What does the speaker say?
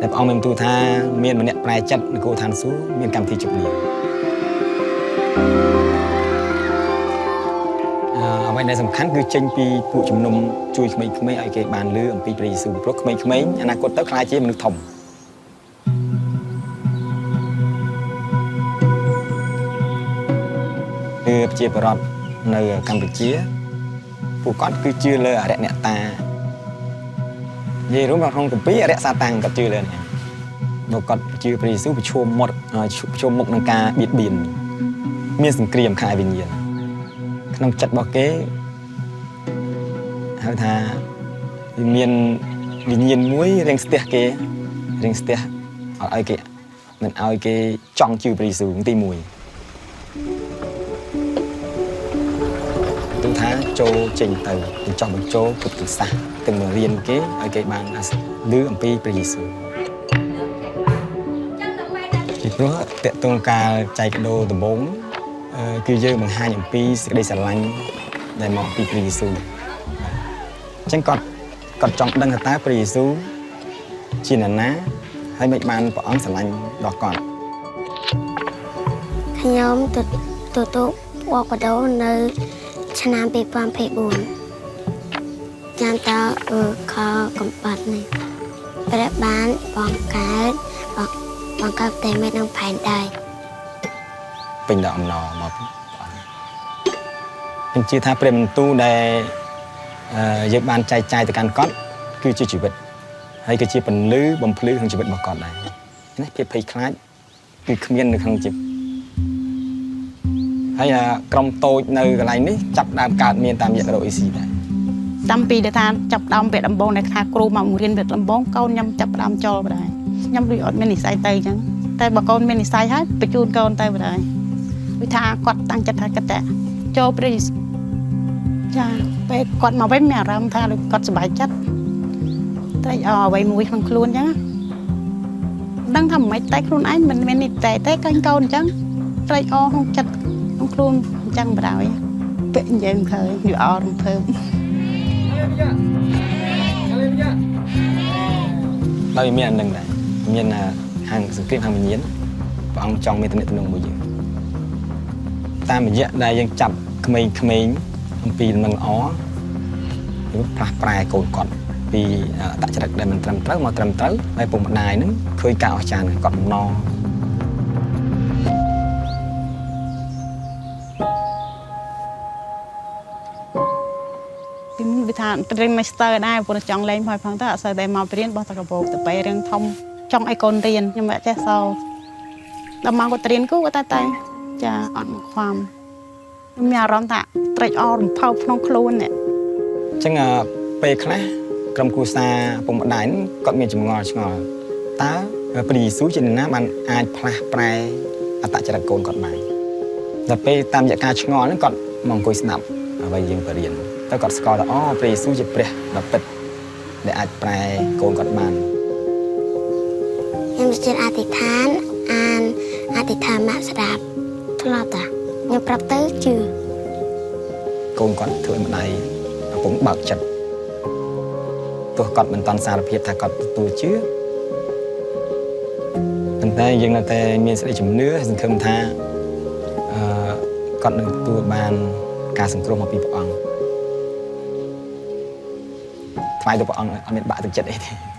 តែព្រះអង្គមានទូថាមានម្នាក់ប្រែចិត្តនគរឋានសួគ៌មានកម្មវិធីជប់លៀងអ្វីដែលសំខាន់គឺចេញពីពួកជំនុំជួយក្មេងៗឲ្យគេបានលឺអំពីព្រះយេស៊ូវព្រោះក្មេងៗអនាគតទៅខ្លាចជាមនុស្សធំគឺប្រជាពលរដ្ឋនៅកម្ពុជាពួកគាត់គឺជឿលើអរិយអ្នកតានិយាយរួមក្នុងគម្ពីរអរិយសាតាំងគាត់ជឿលើនេះមកគាត់ជឿព្រះយេស៊ូវប្រឈមមុខនឹងការបៀតបៀនមានសង្គ្រាមខាងវិញ្ញាណក្នុងចិត្តរបស់គេហៅថាមានវិញ្ញាណមួយរៀងស្ទះគេរៀងស្ទះឲ្យគេមិនឲ្យគេចង់ជឿព្រះយេស៊ូវទី1ទូថាចូលចេញទៅបញ្ចុះបញ្ចូលពុទ្ធសាសនាទាំងមករៀនគេឲ្យគេបានឮអំពីព្រះយេស៊ូវពីព្រោះតេតងការចែកដោដំបូងគឺយើងបង្ហាញអំពីសេចក្តីស្រឡាញ់ដែលមកពីព្រះយេស៊ូវអញ្ចឹងគាត់ចង់ដឹងថាតើព្រះយេស៊ូវជានរណាហើយមិនបានព្រះអង្គស្រឡាញ់ដល់គាត់ខ្ញុំទទួលបបដោនៅឆ្នាំ2024ចាំតើខកំបាត់នេះព្រះបានបង្កើតតែមេនឹងផែនដីពេញដល់អំណរមកខ្ញុំជឿថាព្រះបន្ទូលដែលយើងបានចែកចាយទៅកាន់គាត់គឺជាជីវិតហើយក៏ជាពន្លឺបំភ្លឺក្នុងជីវិតរបស់គាត់ដែរណាភាពភ័យខ្លាចគឺគ្មាននៅក្នុងជីវិតហើយក្រុមតូចនៅកន្លែងនេះចាប់ដើមកើតមានតាមរយៈរកអេស៊ីដែរតាំងពីដែលថាចាប់ដើមពេលដំបូងដែលថាគ្រូមកបង្រៀនពេលដំបូងកូនខ្ញុំចាប់ដើមចូលបដែរខ្ញុំដូចអត់មាននិស្ស័យទៅអញ្ចឹងតែបើកូនមាននិស្ស័យហើយបញ្ជូនកូនទៅបដែរវាថាគាត់តាំងចិត្តថាគាត់ចូលព្រះយេស៊ូវចាពេលគាត់មកវិញមានអារម្មណ៍ថាគាត់សប្បាយចិត្តតែអ្វីមួយក្នុងខ្លួនអញ្ចឹងដឹងថាមិនតែខ្លួនឯងមិនមាននេះតែកូនអញ្ចឹងត្រេកអរក្នុងចិត្តក្នុងខ្លួនអញ្ចឹងបណ្ដោយពាក់យើងឃើញវាអររំភើបហើយមានអានឹងដែរមានហាងសង្គ្រាមហាងវិញ្ញាណព្រះអង្គចង់មានទំនាក់ទំនងមួយយើងតាមរយៈដែលយើងចាប់ក្មេងៗអំពីដំណឹងល្អយើងផ្លាស់ប្រែកូនគាត់ពីអត្តចរិតដែលមិនត្រឹមត្រូវមកត្រឹមត្រូវហើយពុកម្ដាយនឹងឃើញការអស្ចារ្យគាត់បំណងវាថាត្រៀម master ដែរព្រោះចង់លេងផយផងទៅអត់សូវតែមករៀនបោះតកបោកទៅពេលរឿងធំចង់ឲ្យកូនរៀនខ្ញុំអត់ចេះសោដល់មកគាត់រៀនគូគាត់តែចាអត់មកខ្វាំខ្ញុំមានអារម្មណ៍ថាត្រេកអររំភើបក្នុងខ្លួននេះអញ្ចឹងពេលខ្លះក្រុមគ្រួសារពុកម្ដាយគាត់មានចម្ងល់ឆ្ងល់តើព្រះយេស៊ូវជានរណាបានអាចផ្លាស់ប្រែអត្តចរិតកូនគាត់បានដល់ពេលតាមរយៈការឆ្ងល់ហ្នឹងគាត់មកអង្គុយស្ដាប់អ្វីយើងបរៀនតែគាត់ស្គាល់ថាអូព្រះយេស៊ូវជាព្រះដ៏ពិតដែលអាចប្រែកូនគាត់បានខ្ញុំជឿអធិដ្ឋានអានអធិដ្ឋានមកស្ដាប់ធ្លាប់តាខ្ញុំប្រាប់ទៅជឿកូនគាត់ធ្វើឲ្យម្ដាយកំពុងបើកចិត្តទោះគាត់មិនតាន់សារភាពថាគាត់ទទួលជឿប៉ុន្តែយើងនៅតែមានសេចក្តីជំនឿសង្ឃឹមថាគាត់នឹងទទួលបានការសង្គ្រោះមកពីព្រះអង្គថ្លៃទៅព្រះអង្គអត់មានបាក់ទឹកចិត្តអីទេ